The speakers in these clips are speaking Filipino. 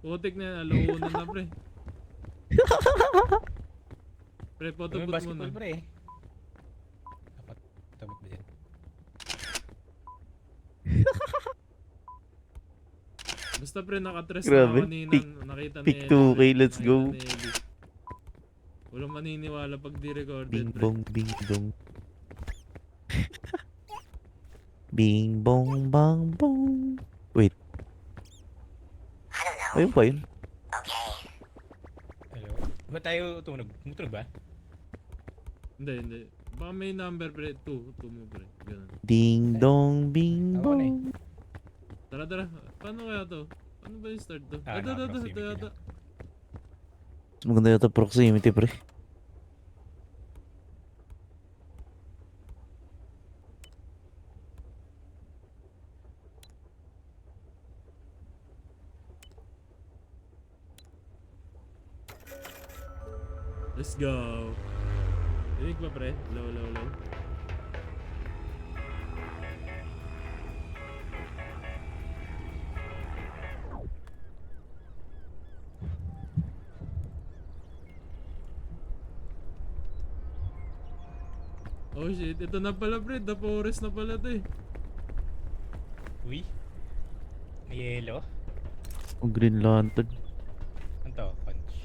Putik na yan, alaunan na pre. Pre, Ano potobot yung muna. basketball pre? Dapat tabot ba dyan? Basta pre, nakatres na Grabe, ako kanina. Nakita ni pick Ellie, 2K, pre. let's Nakita go. ni Ellie. Walang maniniwala pag di recorded Bing pre. bong bing dong. Bing bong bang bong. Wait. Ayun pa yun. Hello? Ba tayo tumunog? Tumunog ba? Hindi. Baka may number pre, 2 mo pre. Ganun. Ding dong bing Ako na eh. bong. Tara. Paano kaya to? Paano ba yung start to? Ah, Ito naka-proximity yata. na. Mas maganda yata proximity pre. Let's go. Dinig ba pre? Low. Oh shit, ito na pala pre, the forest na pala to eh. Uy? May yellow? O Green Lantern. Ano to? Punch.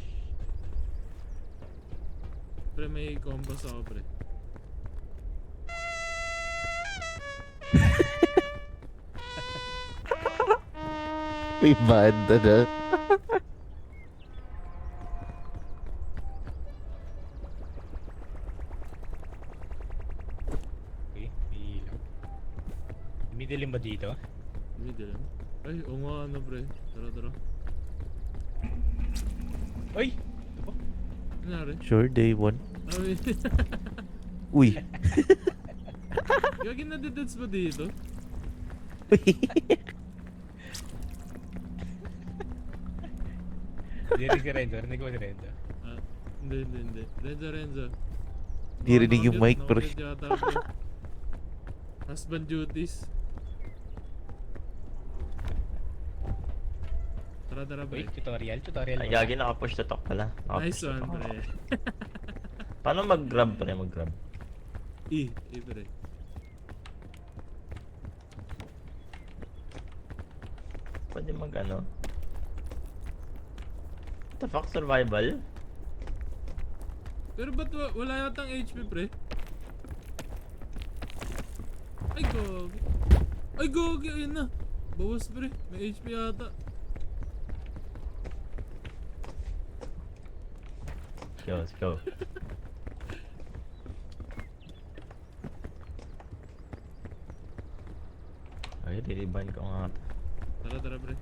Pre, may compass ako pre. May banda na. Okay, may yellow. May dilim ba dito? Middle lang. Ay, oo nga ano pre. Tara. Uy! Ito po? Ano nangyari? Sure, day 1. Ay, Uy. gagin na didets ba dito? Rinig si Renzo, rinig mo si Renzo. Ah, hindi. Renzo. Di rinig yung mic, pre. Nakakit yata, pre. Husband duties. Tara, Uy, pre. tutorial. Ay, gagi, naka-push to talk pala. Nice Naka-push to one, talk. pre. Paano mag-grab pre? Mag-grab. Pre. Pwede mag-ano? The fuck, survival? Pero ba't wala yatang HP, pre? Ay, gogi. Ayun na. Bawas, pre. May HP yata. Let's go. Ay, ririban ko nga. Tara, pre.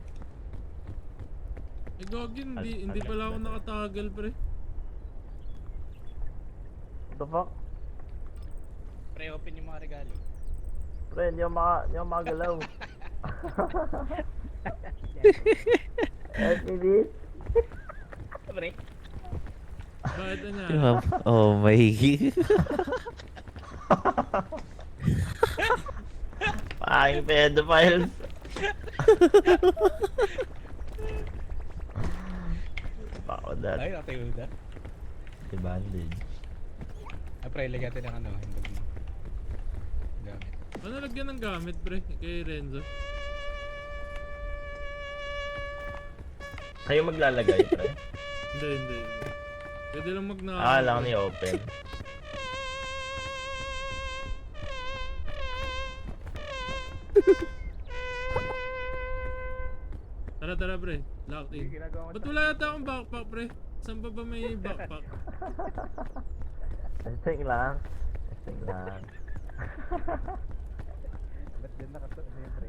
Ay, gogi. Hindi pala ako nakatagal, pre. What the fuck? Pre, open yung mga regalo. Pre, hindi ako makagalaw. SPB? Pre, Bakit na niya? Oh my. Pahing pedophiles. Bako that. ay, natayo na. Si bandage. Ah, pre, lagyan natin ng ano, hindog mo. Gamit. Ano lagyan ng gamit, pre? Kay Renzo. Kayo maglalagay, pre? Hindi. Pwede lang Ah, lang ni open. Tara, pre. Locked in. Ba't wala yata akong backpack, pre? Saan ba may backpack? Testing lang. Ba't din nakasuot na yung pre?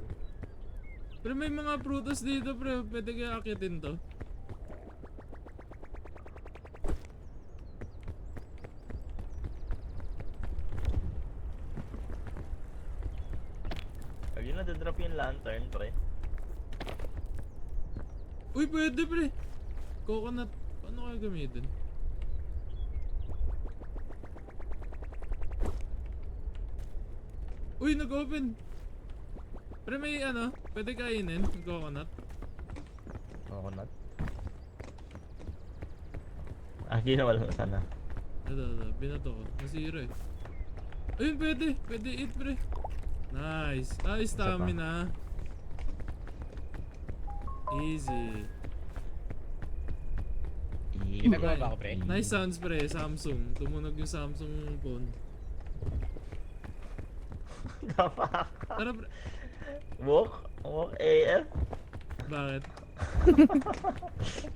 Pero may mga prutas dito, pre. Pwede kaya akitin to. Pag yun na-drop yung lantern, pre. Uy, pwede, pre. Coconut. Paano kaya gamitin? Uy, nag-open. Pre, may ano, pwede kainin yung coconut. Coconut. Ginawa lang sana. Ito, binato ko. Nasira eh. Ayun, pwede eat pre. Nice. Stamina. Easy. Ginagawa ba ako, pre? Nice sounds pre, Samsung. Tumunog yung Samsung phone. Tara pre. Walk AF? Bakit?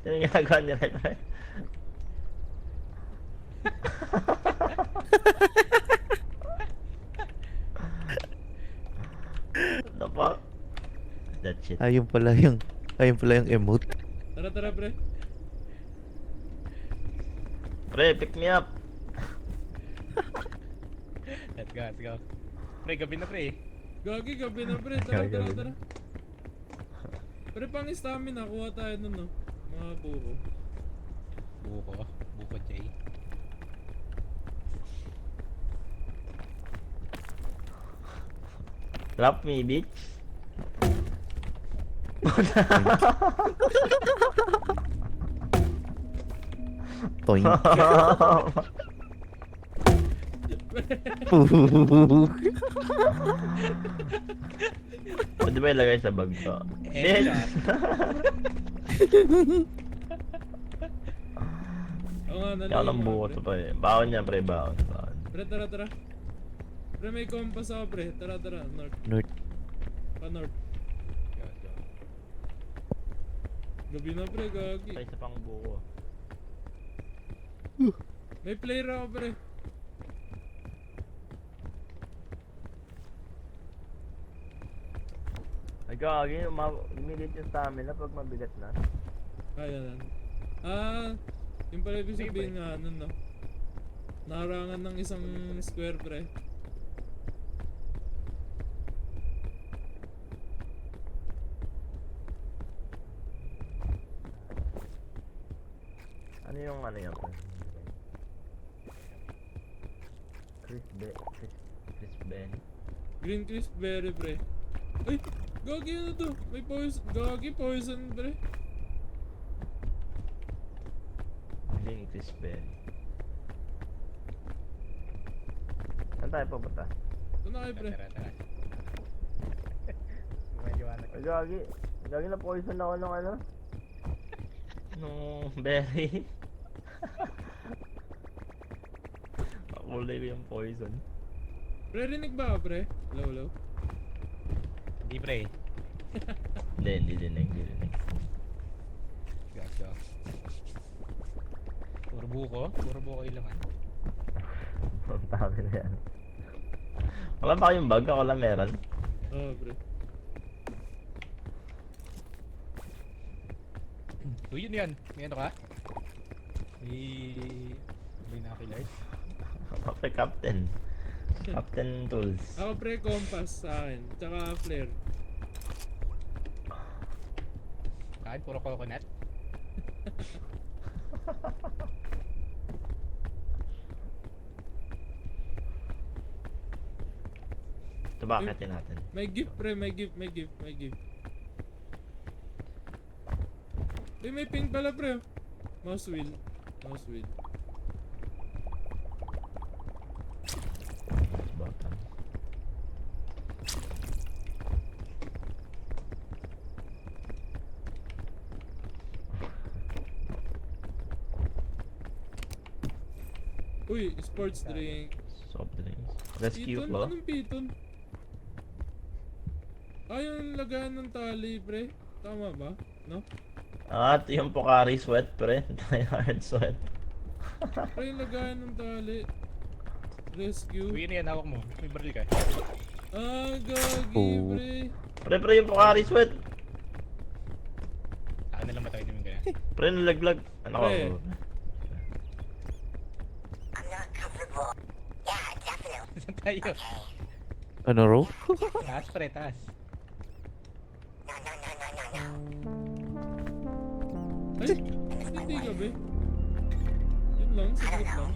Yung ginagawa niya rin, pre. What the fuck? That shit. Ayun pala yung emote. Tara pre. Pre, pick me up. Let's go. Pre, gabi na, pre. Gagi, gabi na pre. Tara. Pre, pang stamina, kuha tayo nun no. Mga buko. Buko J. Drop me, bitch. Toink. Pwede ba ilagay sa bag to? Eh, Oo nga, Kaya ng buko to pa eh. Baon niya, pre, baon. Pre, tara. Pre, may compass ako pre. Tara. North. North. Pa-north. Gabi na pre, gagi. Ay, isa pang buko. May player ako pre. Ay, gagi, umilit yung stamina pag mabigat na. Yan. Yung pala ibig sabihin nga, ano no? Naharangan ng isang square pre. Ano yung ano yan, pre? Chris Ben. Green crisp berry pre. Ay! Gagi ano to? May poison. Gagi poison pre. Green Chris Ben. Saan tayo pupunta? Ito na kayo pre. Tara. Gumagawa na. Ay, gagi. Gagi na poison ako nung ano? Nung berry. Makulay ko yung poison. Pre, rinig ba pre? Low. Hindi, pre. Hindi dinig. Go. Puro buko yung laman. Ang dami na yan. Wala ba kayong bag? Ako lang meron. Oo pre. Uy, yun yan. May ano ka? May binoculars. Kapre Captain. Captain Tools. Ako pre, compass sa akin. Tsaka flare. Kain, puro coconut. Ito ba akitin natin? May gift pre, may gift. Uy, may pink pala pre. Mouse wheel. Button. Uy, sports drink. Soft drinks. Rescue Piton? po. Anong piton? Yung lagayan ng tali pre. Tama ba? No? At yung Pocari sweat, pre. Hard sweat. Pre, yung lagayan ng tali. Rescue. Uy, yun yan. Hawak mo. May baril ka. Gagi Oh. pre. Pre, yung Pocari sweat. Saan na lang matay namin kaya? Pre, nalaglag. Ano ko? Pre. Saan tayo? Ano raw? Taas, pre, taas. Ay, hindi gabi. Yun lang, saglit lang.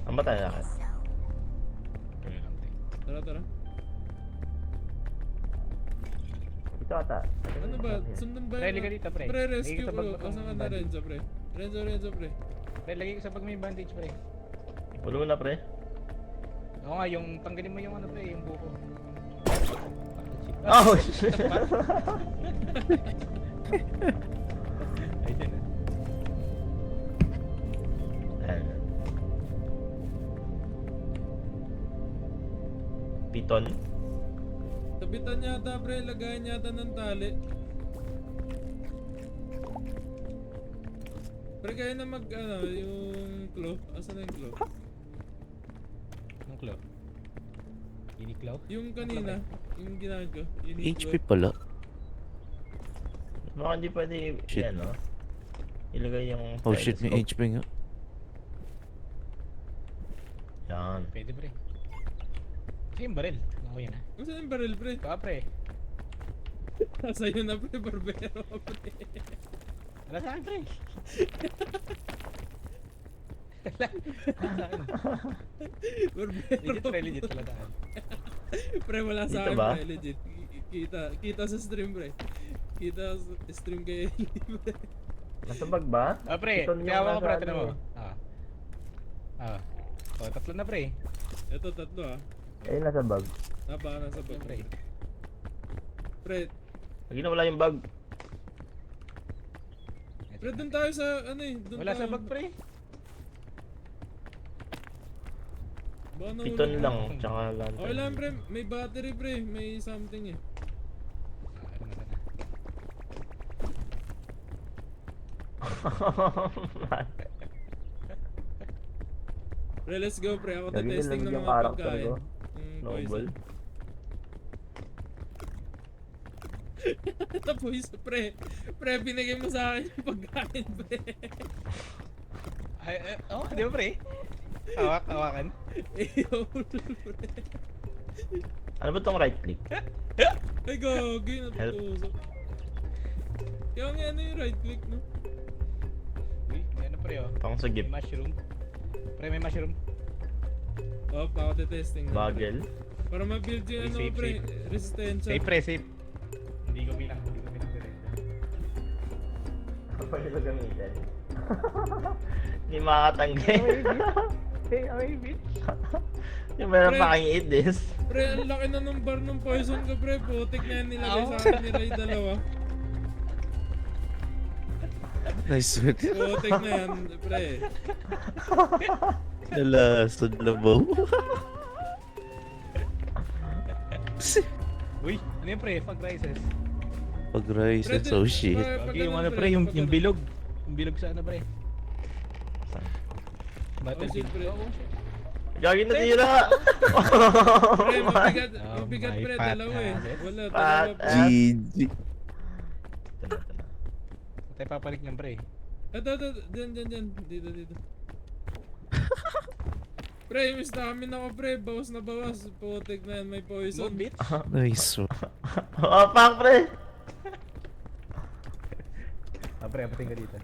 Ang ba tayo nakit? Kaya lang, pre. Tara. Ito ata. Ano ba? Sundan ba Pre, liga dito, pre. Pre, Lagay rescue ko sa ko. bag mo Asan ka yung na, bandage. Renzo, pre? Renzo, pre. Pre, lagay ko sa bag mo yung bandage, pre. Ulo na pre. Oo nga, yung tanggalin mo yung ano, pre, yung buko. Oh shit! Ay, dyan ah. Ayan. Piton. Tabitan yata, pre. Lagayan yata ng tali. Pre, kaya na mag, ano, yung claw. Asan na yung claw? Anong claw? Uniqlo? Yung kanina, yung ginamit ko. Yung HP pala. Baka hindi pwede Shit. yan, no? Ilagay yung Oh shit, may telescope. HP nga. Yan. Pwede, pre. Kasi yung baril. Ako yan ah. Saan yung baril, pre? Baka, pre. Sa'yo na, pre. Barbero, pre. Wala sa akin, pre. Barbero. Legit, pre. Legit pala sa akin. Pre, wala sa Dito akin, ba? pre. Legit. Kita sa stream, pre. Kita sa stream kay Eli, pre. Nasa bag ba? Ah, pre. Piton yung Kaya ako, pre. nasa Tinan mo. ano. Ah. Oh, tatlo na, pre. Ito, tatlo, ah. Eh, nasa bag. Napaka nasa bag, Pre. pre. Pre, Lagi na wala yung bag. pre, dun tayo sa, ano eh. Dun Wala tayo. sa bag, pre. Baka nahulog Piton na. lang, tsaka lantern. Okay lang, pre. May battery, pre. May something eh. Ano na sana. Pre, let's go, pre. Ako Lagi testing nilamig ng yung mga character pagkain. ko. Yung Noble. poison. Ito poison, pre. Pre, binigay mo sa akin yung pagkain, pre. Ay, oh, di ba, pre? Hawakan. Eyo, pre. Ano ba tong right click? Ay, gagi. Natutusok. Kaya nga ano yung right click, no? Uy, may ano, pre, oh. Pang sa May gift. mushroom. Pre, may mushroom. Oh, ako testing na. pre. Bagel. Para ma-build yung ano, Safe, pre. safe. Resistensya. Safe, pre, safe. Hindi ko bilang direct. Pwede ba gamitin? Hindi makakatanggi. Hey, amazing. Yung meron Pre. pa kang eat this. Pre, ang laki na ng bar ng poison ko, pre. Putik na yan nilagay sa akin ni Ray dalawa. Nice one. Putik na yan, pre. Nalasod labaw. Uy, ano yun, pre? Pag rises. Pag-rise and Pre, so shit. Pag Okay, yung ganun, ano, pre, yung pag ganun. bilog. Yung bilog sa ano, pre. Oh, shit, pre. Gagi na tira! Pre, mabigat, Oh mabigat, my pre. fat Dalawa eh. ass. Wala, Fat dalawa, pre. ass. GG. Tayo papalit niyan, pre. Ito, dyan. Dito. Pre, yung stamina ko, pre. Bawas na bawas. Putik na yan, may poison. Move, bitch. Nice one. Oh, pang pre! Ah, pre, apating ka dito.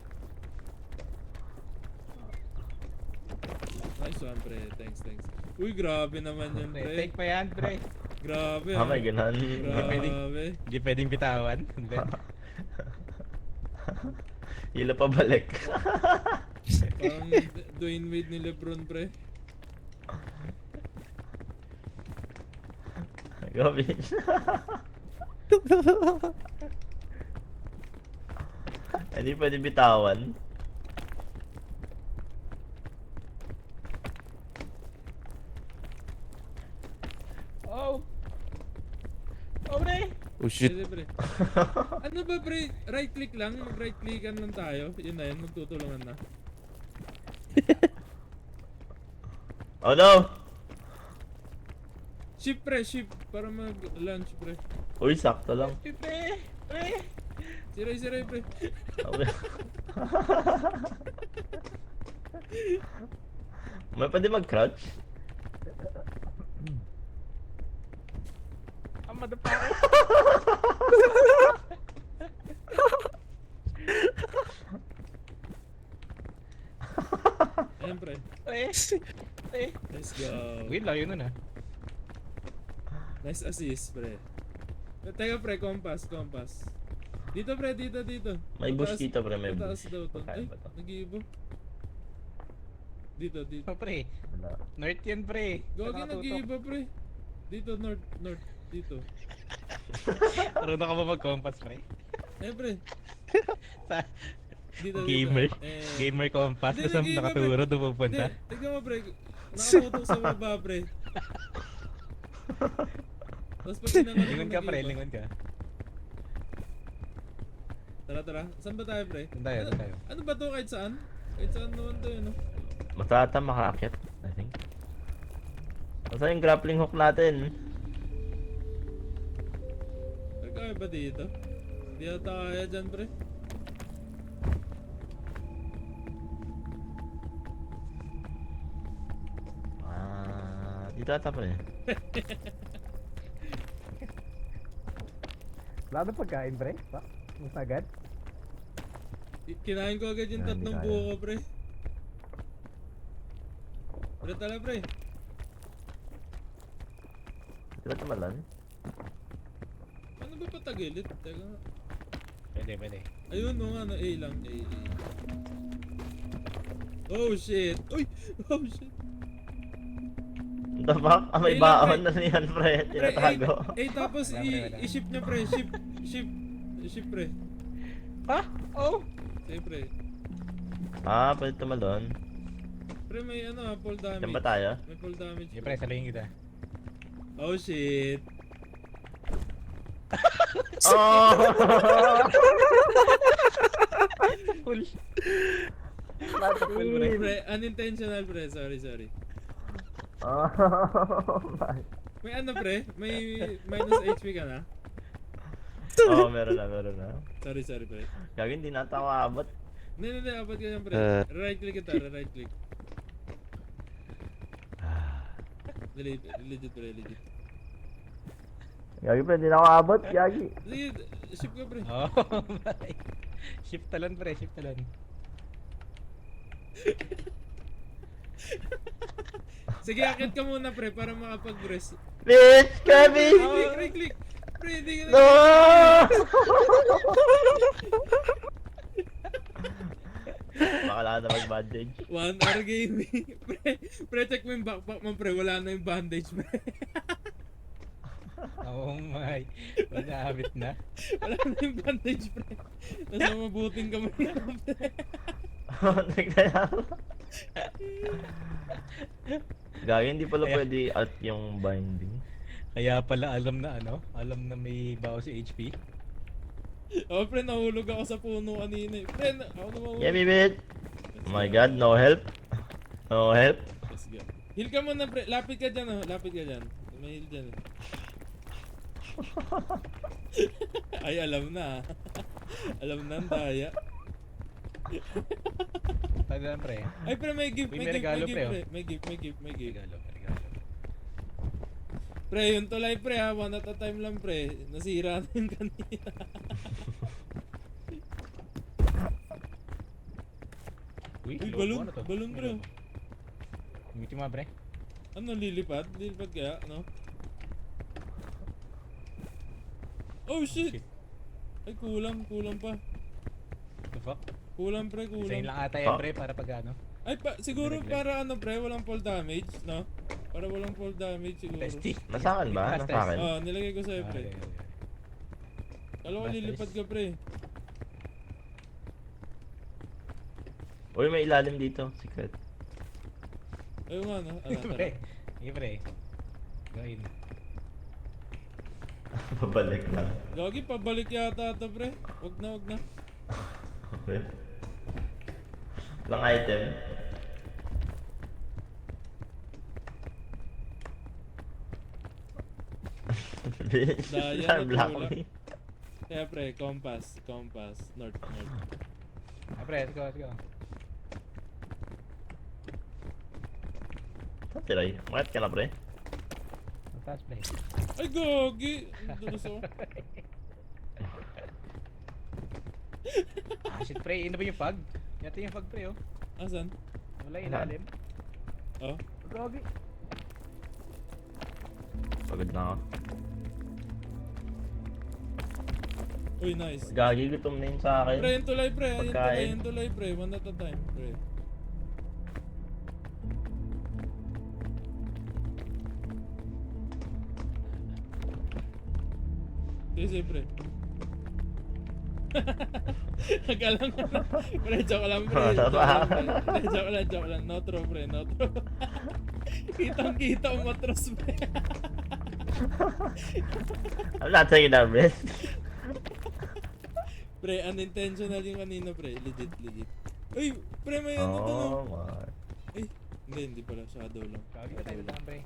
Nice one, pre. Thanks. Uy, grabe naman yun, Pre, pre. take pa yan, pre. Grabe, Ah, may ganon. Grabe. Hindi pwedeng bitawan. Hindi. Hila pa balik. Parang Dwayne Wade ni Lebron, pre. Go, bitch. Hindi pwede bitawan. Oh! Oh, pre! Oh shit. Pwede, pre. Ano ba, pre? Right click lang? Mag-right clickan lang tayo. Yun na yun, magtutulungan na. Oh no! Shift, pre. Shift. Para mag-launch, pre. Uy, sakto lang. Pre! Pre! Siray, pre. Okay. May pwede mag-crouch? Ang madapake! Ayan, pre. Pre! Pre! Let's go. Wait, layo nun ah. Nice assist, pre. Teka pre, compass. Dito pre, dito. May bush Mataas- dito, pre. May mataas bush. daw to. Pagkain Ay, ba to? nag-iibo. Dito. Oh, pre. Wala. North yan, pre. Gogi, Saan nakatutok? nag-iiba pre. Dito, north. Dito. Marunong ka ba mag-compass, pre? Eh pre. Sa Dito. gamer. Eh, Gamer compass. Hindi, Tapos nag-iiba, nakaturo, Hindi, pupunta. tignan mo pre. Nakatutok sa baba pre. Tapos pag tinanong Lingon ka, pre. Lingon ka. Tara. Saan ba tayo pre? Saan tayo, saan tayo? Ano ba to kahit saan? Kahit saan naman to yun, no? Masata makakit, I think. Basta yung grappling hook natin. Kaya ba dito? Hindi ata kaya dyan pre. Dito ata pa eh. Wala na pagkain, pre? Mas agad? Kinain ko agad yung Ah, hindi tatlong kaya. buo ko pre. Pre tala pre. Dito ata malan. Ano ba patagilit? Teka nga. Pwede. Ayun no ano, A lang. A. Oh shit! Uy! Oh shit! What the fuck? Ah, may Ilan, baon pre? na niyan, pre. Tinatago. Tapos Wala, pre, wala. i-ship niya pre. Ship pre. Ha? Oh! Sige pre. Pwede tumalon. Pre may ano fall damage. Diyan ba tayo? May fall damage. Sige, pre. Saluhin kita. Oh shit! Oh! Full. Full, Pre, unintentional pre. Sorry. Oh my. May ano pre? May minus HP ka na? Oh, meron na. Sorry pre. Gagawin, hindi na ako aabot. Hindi, abot ka yan pre. Right click kita, right click. Legit pre. Gagi, pre, hindi na ako aabot. Gagi. Sige, ship ka pre. Oh, my. Shift talon, pre. Shift talon. Sige, akit ka muna pre para makapag-rest. Bitch, Kevin! Right click. Pre, hindi ka na. No! Bakala na mag-bandage. 1 hour gaming. Pre, check mo yung backpack mo pre. Wala na yung bandage pre. Oh, my. Inaabit na. Wala na yung bandage pre. Nasa mabuting kamay na pre. Tignan yan. Gagi, hindi pala pwede at yung binding. Kaya pala alam na may bawas si HP. Oh pre, nahulog ako sa puno kanina eh. Pre, ako na mahulog. Yeah, bitch! Oh my god, no help. No help. Let's go. Heal ka muna pre. Lapit ka dyan oh. Lapit ka dyan. May heal dyan eh. Ay, alam na. Alam na ang daya. Tagdan, pre. Ay, pero may gift, Uy, may may gift, regalo, may pre, gift, oh. pre. May gift. Regalo. Pre, yung tulay pre ha. One at a time lang pre. Nasira na yung kanina. Uy, Uy, loob balon. mo, ano to? Balon, pre. Ngiti mo, pre. Ano, lilipad? Lilipad kaya, no? Oh shit! Shit. Ay, kulang pa. The fuck? Kulang pre, Design kulang. lang ata yan, pre, para pag ano. Ay, siguro Direct. para ano pre, walang fall damage, no? Para walang fall damage siguro. Testing. Nasa akin ba? Test, Nasa akin? Oh, nilagay ko sa'yo Ah, pre. okay. Kala ko Test. lilipad ka pre. Uy, may ilalim dito. Secret. Ayun nga, no? Pre. Sige, pre. Gawin. Pabalik lang. Gagi, pabalik yata ito pre. Wag na. Okay. Lang item. Bitch, Daya na black tula. me. Kaya pre, compass. North. Ah, pre, let's go. Saan tiray? Mangat ka na, pre. Mataas, pre. Ay, gagi! Dulos ako. Ah, shit, pre. Ano ba yung fog? Yata yung fog, pre, oh. Asan? Wala ilalim. Oh? Gagi. Pagod na ako. Uy, nice. Gagi, gutom na yun sa akin. Pre, yung tulay, pre. Pagkain. Yung tulay, pre. One at a time, pre. Sige, pre. Akala mo. Pre, joke lang, pre. Joke lang. No true, pre. No true. Kitang-kita ang matros, pre. I'm not saying that, man. Pre, unintentional yung kanina, pre. Legit. Uy, pre, may ano to, no? Oh my. Ay, hindi pala. Shadow lang. Gagi ka tayo lang, pre.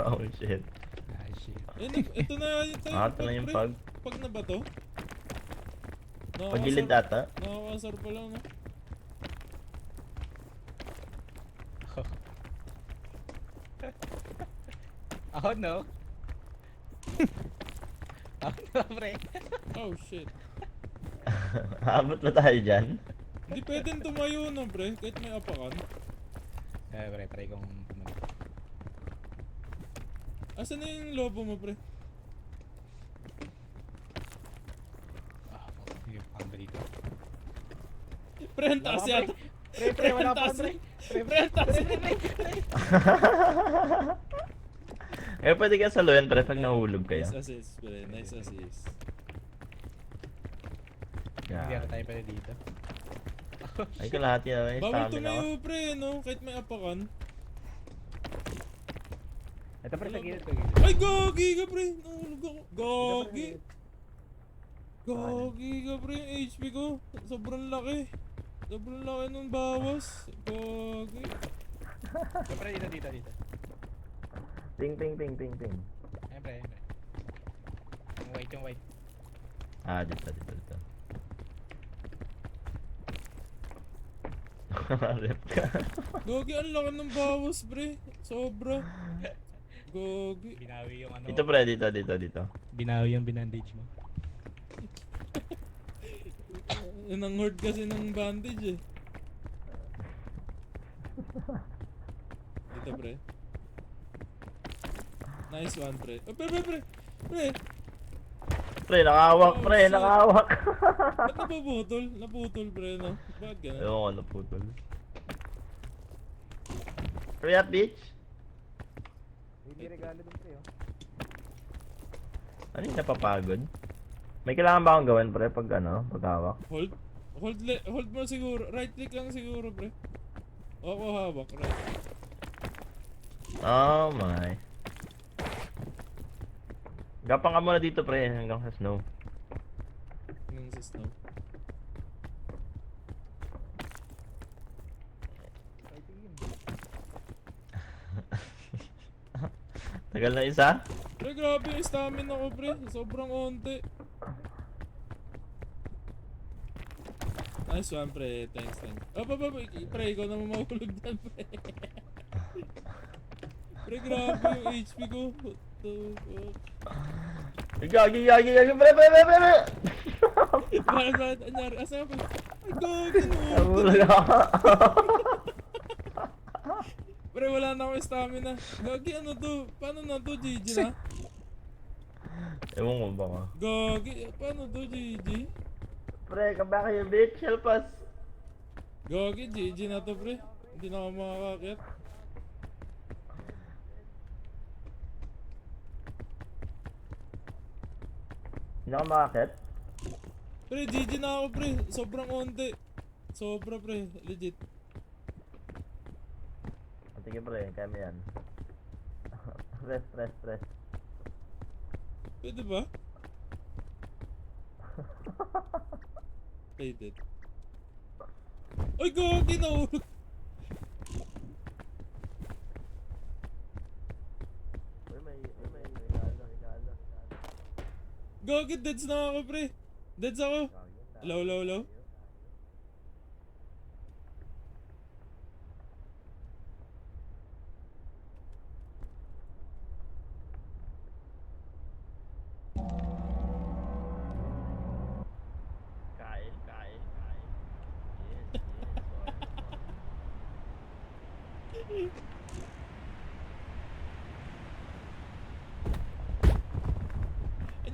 Oh shit. Ay, shit. Ito na yung time. Ito na yung pre. pag. Pag na ba to? Pagilid ata. Nakakasar pala, no? Oh no. Oh no, pre. Oh, shit. Abot ba tayo dyan? Hindi pwedeng tumayo na, pre. Kahit may apakan. Pre, try kong tumalik. Asan na yung lobo mo, pre? Yung pang dito. Pre, ang taas Wala ka, yata. Pre, wala ang pa, taas. pre. Pre, ang taas. Eh, pwede ka saluhin, pre, pag nahulog kayo. Nice assist, pre. Nice assist. Hindi Yeah. ako tayo pala dito. Ay, kalahati na yung Bawal stamina ko. tumayo, pre, no? Kahit may apakan. Ito pre, sa gilid. Ay, gogi ka, pre. Nahulog ako. Gogi. Gogi ka, pre. Yung HP ko. Sobrang laki. Sobrang laki nung bawas. Gogi. Ito pre, dito. Ting. Ayan pre. Yung white. Ah, dito. Rep ka. Gogi, ang laki ng bawas, pre. Sobra. Gogi. Binawi yung ano. Dito, pre, dito. Binawi yung binandage mo. Yun ang horde kasi ng bandage, eh. Dito, pre. Nice one, pre. Oh, pre. Pre, nakahawak, Oh, pre, shit. nakahawak. Ba't napuputol? Naputol, pre, no? Bakit ganun? Ewan ko, naputol. Pre, at beach? Hindi regalo dun pre, oh. Ano yung napapagod? May kailangan ba akong gawin, pre, pag paghawak? Hold? Hold mo siguro. Right click lang siguro, pre. Ako hawak, right. Oh my. Gapang ka muna dito, pre, hanggang sa snow. Yung sa snow. Tagal na isa? Pre, grabe yung stamina ko, pre. Sobrang onte. Nice one, pre. Thanks. Pre, ikaw naman mahulog dyan, pre. Pre, grabe yung HP ko. What the fuck? Gagi, pre! Bakit? Anyari? Asa ka, pre? Ay, gagi, no. Nabulag ako. Pre, wala na akong stamina. Gagi, ano to? Paano na to, GG na? Ewan ko baka. Gagi, paano to, GG? Pre, come back here, bitch. Help us. Gagi, GG na to, pre. Hindi na ako makakakit. Hindi ako makakit. Pre, GG na ako, pre. Sobrang onte. Sobra, pre. Legit. Sige, pre. Kaya mo yan. Press. Pwede ba? Played it. Ay, gagi, nahulog. May regalo. Gagi, deads na ako, pre. Deads ako. Low. Kain. Yes.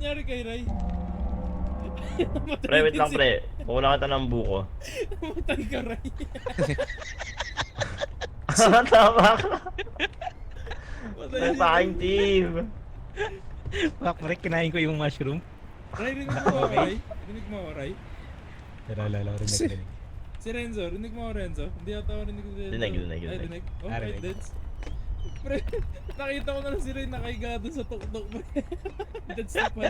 nangyari kay Ray? Pre, wait lang pre. Kukunan kita ng buko. Namatay ka, Ray. Tama ka. Patay May si paking team. Pak, pre, kinain ko yung mushroom. Ray, rinig mo ako, Ray. Rinig mo ako, Ray. Lalo, rinig. Si Renzo, rinig mo ako, Renzo. Hindi ata ako rinig si Renzo. Rinig. Ay, rinig. Oh, Ah, right, rinig. Deds. Pre, nakita ko na lang si Ray nakahiga doon sa tuktok, pre. Deds na pala.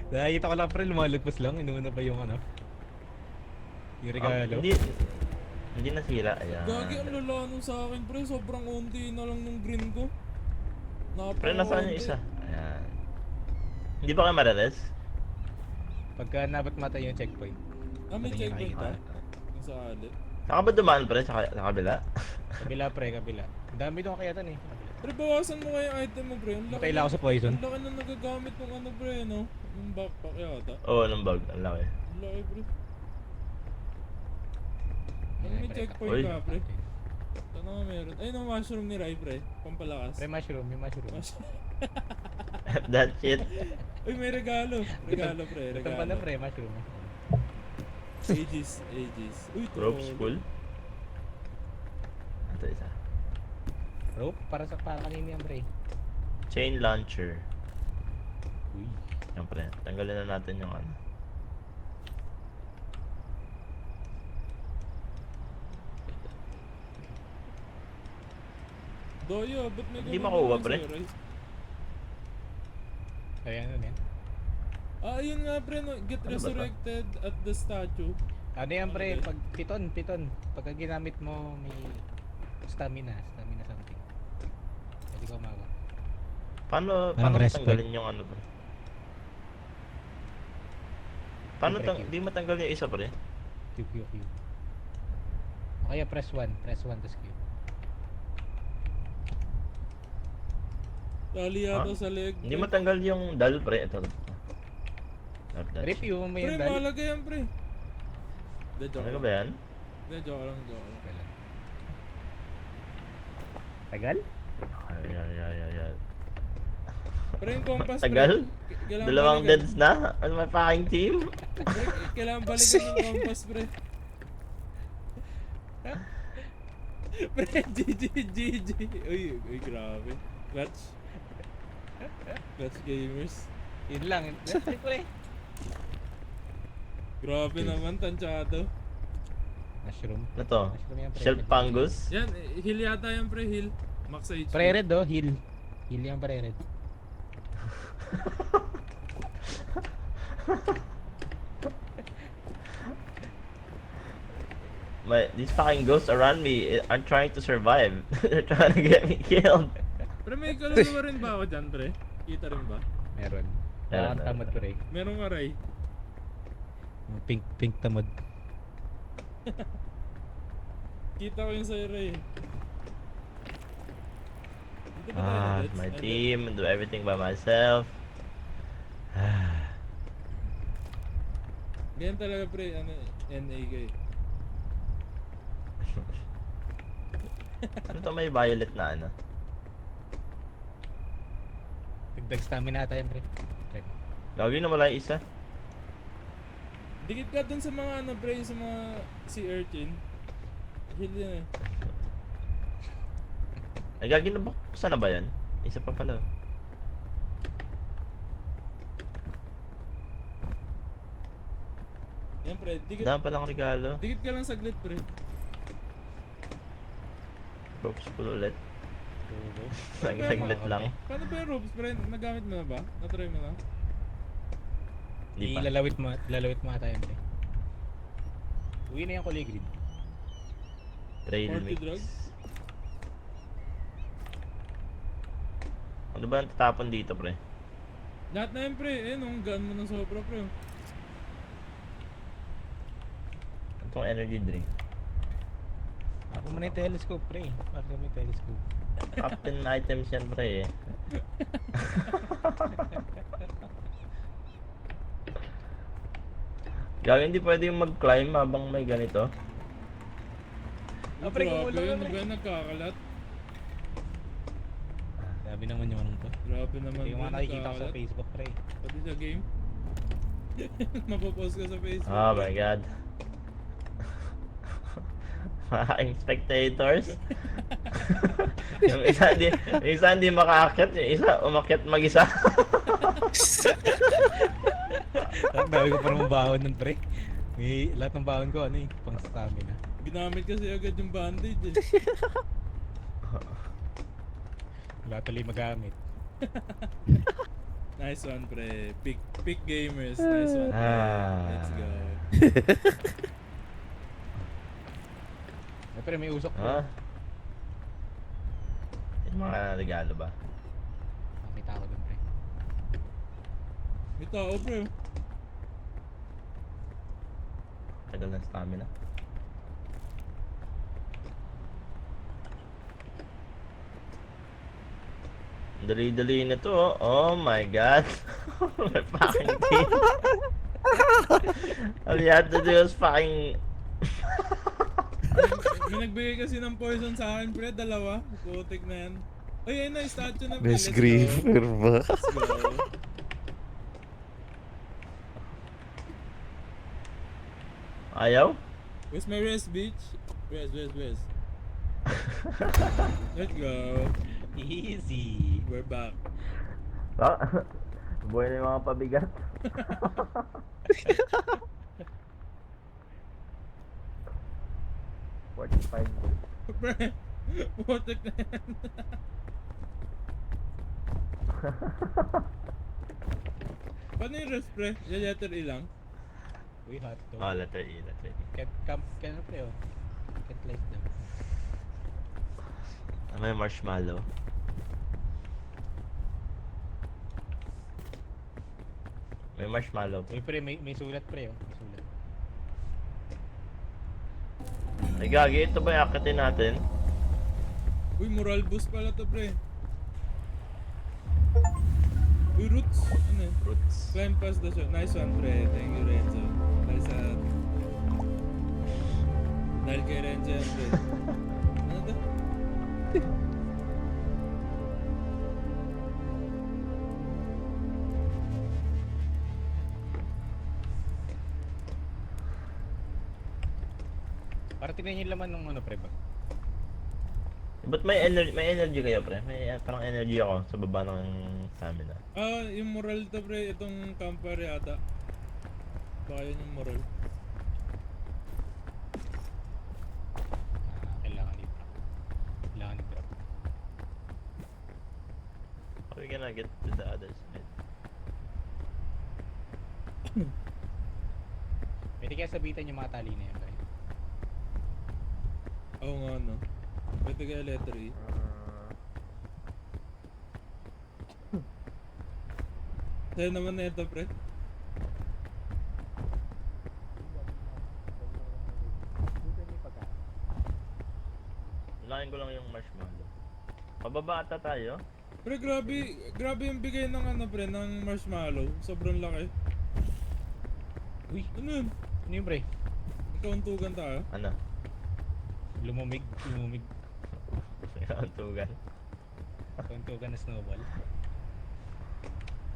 Nakikita ko lang, pre, lumalagpas lang. Inuuna pa yung ano. Yung regalo. Hindi nasira. Ayan. Gagi, ang lala nun sa akin, pre. Sobrang unti na lang nung green ko. Pre, nasaan yung isa? Ayan. Hindi ba kayo marares? Pagka nabat mata yung checkpoint. Ah, may Patingin checkpoint nakikita. pa. Yung sa alit. Saka ba dumaan pre? Sa kabila? Kabila, pre, kabila. Ang dami doon kayatan eh. Kabila. Pre, bawasan mo kaya yung item mo, pre. Ang laki Matay lang ako sa poison. Ang laki na nagagamit ng ano, pre, no? Yung backpack yata. Oo, ng bag. Ang laki. Ang laki, pre. Ano may Pre, checkpoint Uy. ka, pre? Ano nga meron? Ayun ang mushroom ni Rai, pre. Pampalakas. Pre, mushroom, yung mushroom. Mushroom. That shit. Uy, may regalo. Regalo, pre. Ito pa na, Regalo. pre, mushroom. Aegis. Uy, Rope troll. school. Ito isa. Rope? Para kanina yan, pre. Chain launcher. Uy. Yan pre. Tanggalin na natin yung ano. Doyo, ba't may Hindi ganun makuha, naman pre. sa'yo, Rai? Ayan, ano yan? Ah, ayun nga, pre. No? Get Ano ba to? resurrected at the statue. Ano yan, pre? Okay. Pag piton. Pagka ginamit mo, may stamina something. Pwede ka umawa. Paano Walang respect. tanggalin yung ano pre? Paano Siyempre, Q. di matanggal yung isa pre? Q. O kaya press 1 tas Q. Tali yata sa leg. Hindi pre. matanggal yung dal pre. Ito. Review mo Pre, yung dali. mahalaga yan, pre. Hindi, joke Ano lang. ba yan? Hindi, joke lang. Tagal? Ay. Pre, yung compass, pre. Tagal? Kailangan Dalawang balikan. deads na? Ano may fucking team? Pre, kailangan balikan yung compass, pre. Pre, GG. Uy, grabe. Clutch gamers. Yun lang. Pre. Grabe naman, tansyado. Mushroom. Ano to? Mushroom yan, pre. Shelf fungus? Yan, heal yata yan, pre, heal. Max HP. Pre-red oh, heal. Heal yung pre-red. These fucking ghosts around me are trying to survive. They're trying to get me killed. Pre, may kaluluwa rin ba ako dyan, pre? Kita rin ba? Meron. Meron, Ang tamad, pre. Meron nga, Ray. Pink tamad. Kita ko yung sa'yo, Ray. Dito ba tayo na, Deds? My Ay, team, do everything by myself. Ganyan talaga, pre. Ano, NA kayo. Ano to may violet na ano? Dagdag stamina ata yan, pre. Gagawin na wala yung isa. Dikit ka dun sa mga ano, pre, sa mga sea urchin. Heal yan eh. Ay, gagawin na ba? Saan na ba yan? Isa pa pala. Yan, pre. Daan pa lang regalo. Dikit ka lang saglit, pre. Ropes pull ulit. Saglit lang. Paano ba yung ropes, pre? Nagamit mo na ba? Na-try mo na? Di pa. Ilalawit mo ata yan, pre. Uwi na yung kulay green. Trail Party mix. drug? Ano ba ang tatapon dito, pre? Lahat na yan, pre. Eh, nung gun mo ng sobra, pre. Itong energy drink. Ako muna yung telescope, pre. Para may telescope. Captain items yan, pre eh. Gagawin hindi pwede yung mag-climb habang may ganito. Oh, pre, grabe kumulang yun. na, pre. Ba nagkakalat? Sabi Grabe naman yung anong to. Grabe naman. Yung mga pre, nakikita ko sa nagkakalat. Facebook, pre. Pati sa game. Mapopost ka sa Facebook. Oh my god. Maraming spectators. yung isa hindi makaakyat, yung isa umakyat mag-isa. Lahat dami ko parang mabahon nun, pre. Lahat ng bahon ko, ano eh, pang stamina. Ginamit kasi agad yung bandage eh. Lahat tuloy magamit. Nice one, pre. Pick gamers. Nice one. Pre. Ah. Let's go. Eh, pre, may usok po. Ha? Yung mga regalo ba? May tao dun, pre. May tao, pre. Tagal ng stamina. Ang dali-dali na to, oh. Oh my god. My fucking team. All you had to do is fucking... May nagbigay kasi ng poison sa akin, pre. Dalawa. Putik na yan. Ay, ayun na. Statue na, pre. Best Let's go. griever ba? Let's go. Ayaw? Where's my rest, bitch? Where's? Let's go. Easy. We're back. Ah, buhay na yung mga pabigat. $45. Pre. Putik na yan. Paano yung rest, pre? Yung letter E lang? Uy, hot dog. Oh, letter E, letter E. Can't pre, oh. Can't light them. May marshmallow. May marshmallow. Uy, pre, may sulat, pre, oh. May sulat. Ay gagi, ito ba yung akitin natin? Uy, moral boost pala to, pre. Uy, roots. Ano eh? Roots. Climb past the shot. Nice one, pre. Thank you, Renzo. Nice one. Dahil kay Renzo yan, pre. Ano to? Para tignan niyo yung laman ng ano, pre, ba? Ba't may energy kayo, pre? May parang energy ako sa baba ng stamina. Ah, yung moral to, pre. Itong campfire yata. Baka yun yung moral. Kailangan i-drop. Kailangan i-drop. How are we gonna get to the other side? Pwede kaya sabitan yung mga tali na yan, pre. Oo nga, no. Pwede kaya letter E. Sa'yo naman na ito, pre. Unahin ko lang yung marshmallow. Pababa ata tayo? Pre, grabe yung bigay ng ano, pre, ng marshmallow. Sobrang laki. Uy, Ano yun? ano yun, pre? Ikauntugan tayo? Ano? Lumumig. Antugan. Tuntugan na snowball.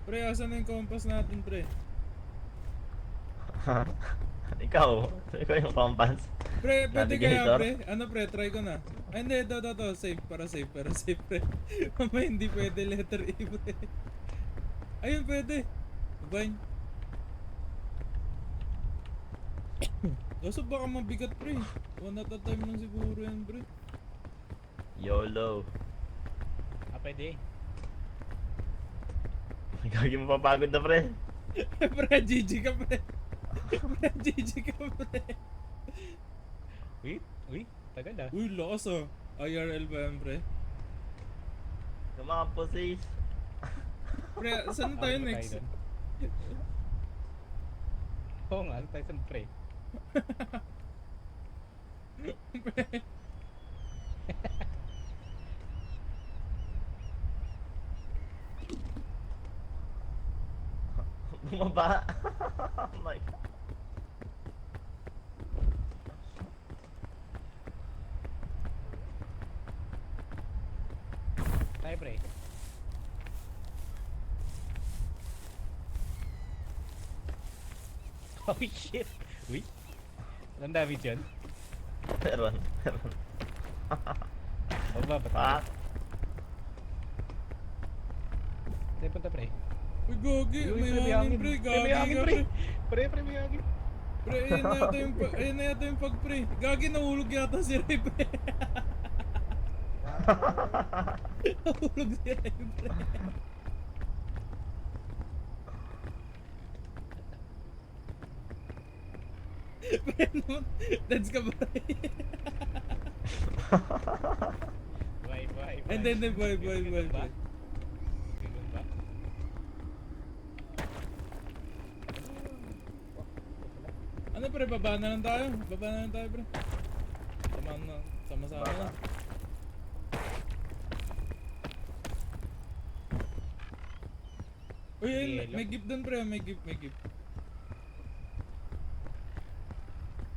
Pre, asan na yung compass natin, pre? Ikaw yung compass. Pre, pwede kaya, Navigator? pre? Ano, pre? Try ko na. Ay, hindi. Ito. Save. Para safe, pre. Mamaya hindi pwede letter E, pre. Ayun, pwede. Fine. Kaso baka mabigat, pre. One at a time lang siguro yan, pre. YOLO. Ah, pwede. Gagi mo papagod na, pre. Pre, GG ka, pre. Pre, GG ka, pre. Uy, tagal ah. Uy, lakas ah. IRL ba yan, pre? Yung mga pussies. Pre, saan tayo Ano ba next? doon? Oo nga, ano tayo sa pre? Bumaba. Oh my god. Tayo pre. Oh shit! Uy! Anong damage yun? Meron. Baba, Pak. patay. Saan punta pre? Uy, gogi. Uy, May hangin, pre. Pre, may Gagi hangin ka, pre! pre. Pre, may hangin! Pre, ayun na yata yung pag, pre. Gagi, nahulog yata si Ray, pre. Nahulog si Ray, pre. Pre, naman. Dance ka ba, Ray? Bye. Hindi, bye. Ganun ba? Ano, pre? Baba na lang tayo. Pre. Sama-sama na. Uy, ayun, Yelo. may gift dun, pre. May gift.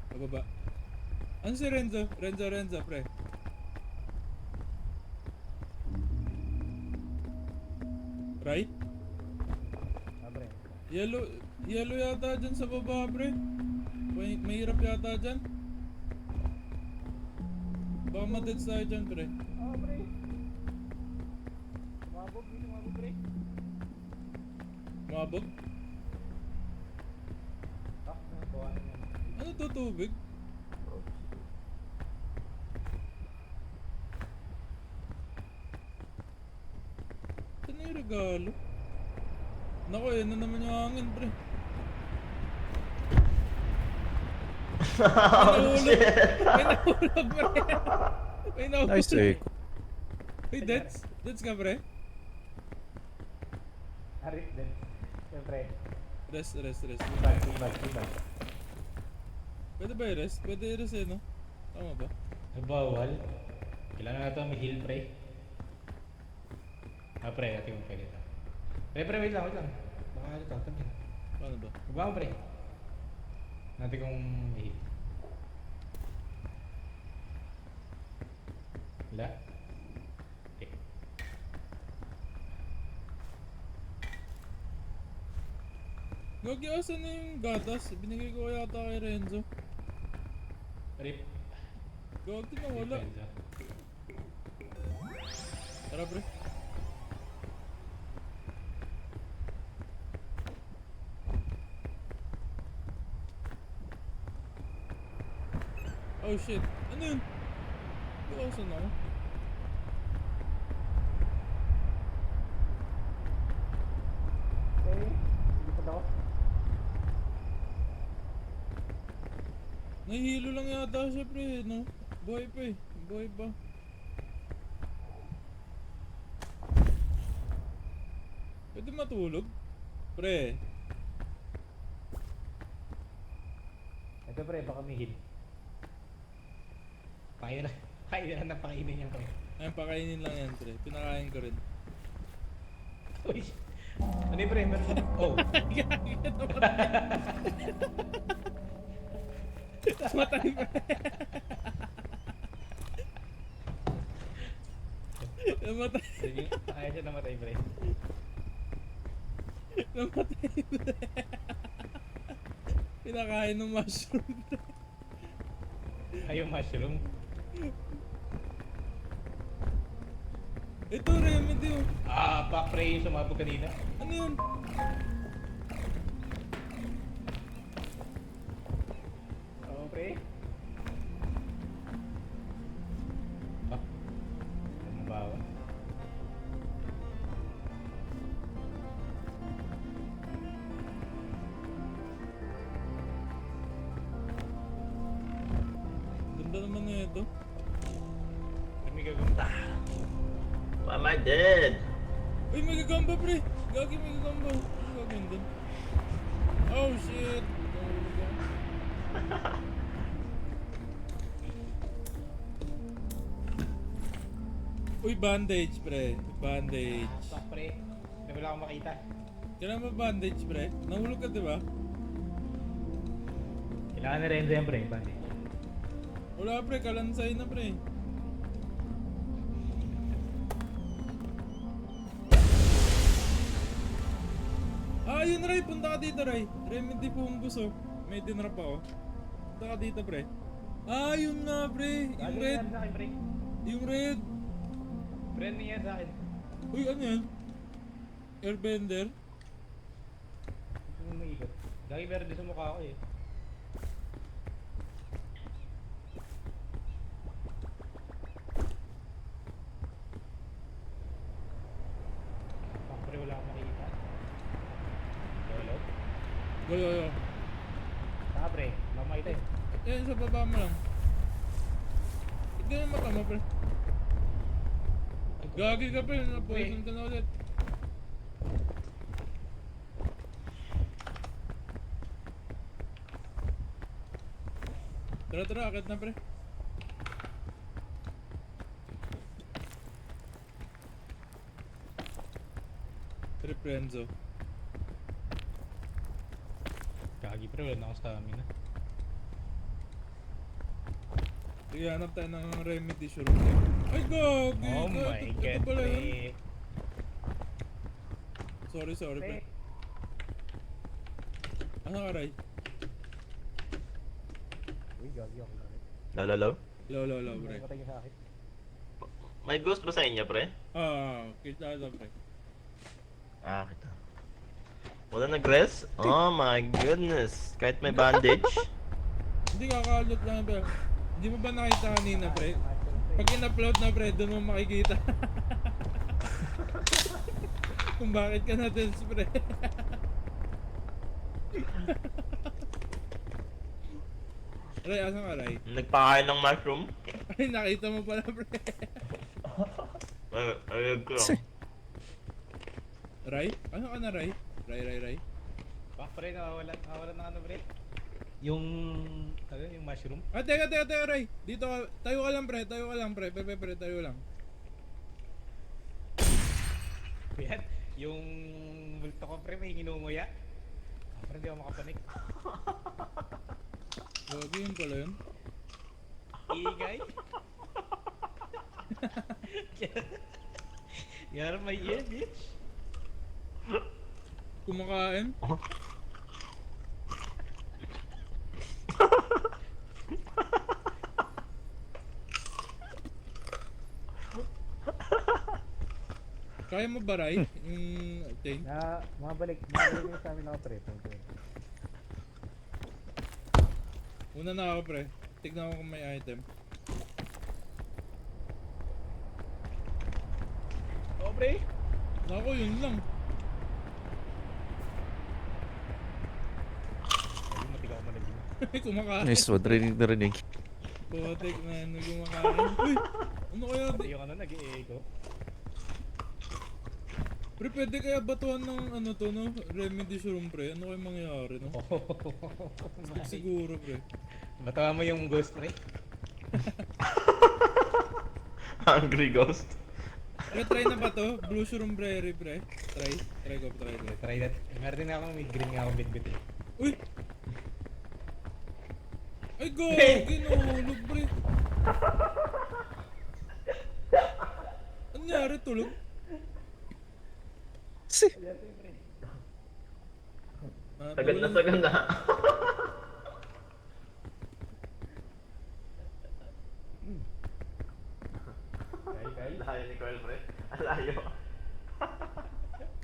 Pababa. Ano si Renzo? Renzo, pre. Right? Ah, pre. Yellow yata dyan sa baba, pre. Mahirap yata dyan. Baka matits tayo dyan, pre. Ah, pre. Sumabog, pre. Mabog? Ah, nakuha na yan. Ano to, tubig? Saan na yung regalo? Naku, yan na naman yung hangin, pre. Oh shit! May nahulog, pre. May nahulog. Nice take. Uy, Dets ka, pre? Arit din. Siyempre. Rest. Ibag. Pwede ba i-rest? Pwede i-rest eh, no? Tama ba? Bawal. Kailangan natin may heal, pre. Ah, pre, natin mo pwede ito. Pre, wait lang. Baka ito, tabi. Paano ba? Baba mo, pre. Natin kung may heal. Wala. Okay. Gagi, asan na yung gatas? Binigay ko yata kay Renzo. Rip. Gagi, nawala. Tara, pre. Oh shit. Ano yun? Asan ako? Okay. Hindi pa daw. Nahihilo lang yata siya, pre, no? Buhay pa eh. Buhay pa. Pwede matulog? Pre. Ito, pre, baka may heal. Kaya na napakainin yan, pre. Ayun, pakainin lang yan, pre. Pinakain ko rin. Uy. Ano yung pre? Meron ka? Oh. Gagi ka namatay. Namatay, pre. Namatay. Kaya siya namatay, pre. Namatay, pre. Pinakain ng mushroom, pre. Ay, yung mushroom. Ito, remedy, oh. Ah, back pre yung sumabog kanina. Ano yun? Oo, pre. Ah. Ano ba? Ganda naman na ito. Kami gagamba. Why am I dead? Uy, may gagamba, pre. Gagi, may gagamba. Ano gagawin dun? Oh, shit. Nahulog ako. Uy, bandage, pre. Bandage. Back pre. Hindi wala akong makita. Kailangan ba bandage, pre? Nahulog ka, diba? Kailangan na rin yan, pre. Bandage. Wala, pre. Kalansay na, pre. Ah, yun, Ray. Punta ka dito, Ray. Remedy fungus, oh. May dinrap ako. Punta ka dito, pre. Ah, yun nga, pre. Yung red. Sa akin, pre. Yung red. Friend niya sa akin. Uy, ano yan? Airbender? Gusto mo maikot. Lagi verde sa mukha ko eh. Pre, wala akong makikita. Hello? Go, go, go. Saka pre, wala akong makita eh. Yan, sa baba mo lang. Tignan yung mata mo, pre. Gagi ka, pre. Napoison ka na ulit. Tara, tara. Akit na, pre. Pre, Prenzo. Kagi pre, wala na akong stamina. Sige, hanap tayo ng remedy sure. Ay, gagi! Oh Ito- my ito god, pala yun. pre. Sorry, sorry, pre. Pre, Ano ka, Ray? uy, gagi ako lang. Lalo? Low, low, low, pre. Patay sa akin. May ghost ba sa inyo, pre? Ah, kita na, pre. Ah, kita. Wala nag-rest? Oh my goodness. Kahit may bandage? Hindi kakalot lang, pre. Hindi mo ba nakita kanina, pre? Pag in-upload na, pre, doon mo makikita. Kung bakit ka natin, pre. Ray, asan ka, Ray? Nagpakain ng mushroom? Ay, nakita mo pala, pre. Ayag ko lang. Ray? Ano ka na, Ray? Ray. Bak pre, nawawalan na ano pre? Yung, ano yung mushroom? Ah, teka, Ray. Dito ka. Tayo ka lang, pre. Pre, tayo lang. Yan, yung multo ko pre, may nginunguya. Ah, pre, hindi ako makapanik. Gagi yun pala yun. Igay. You're my ear, bitch. Kumakain. Kaya mo ba, Ray? Yung thing? Mabalik yung sa amin ako pre. Una na ako, pre. Tignan ko kung may item. Oh pre. Ako, yun lang. Ay, matigaw ako malagin. Kumakain. Nice one. Rinig. Putik na ano kumakain. Uy! Ano kaya? Pati yung ano, nag-i-echo. Pre, pwede kaya batuhan ng ano to, no? Remedy shroom, pre. Ano kaya mangyayari, no? Siguro, pre. Batawa mo yung ghost pre. Hungry ghost. Pre, try na ba to? Blue shroom berry, pre. Try ko. Try that. Meron din ako, may green nga ako bit-bit eh. Uy! Ay, gagi! Nahulog, pre. Ano nangyari? Tulog? Sagad na. Kyle. Layo ni Coel, pre. Ang layo.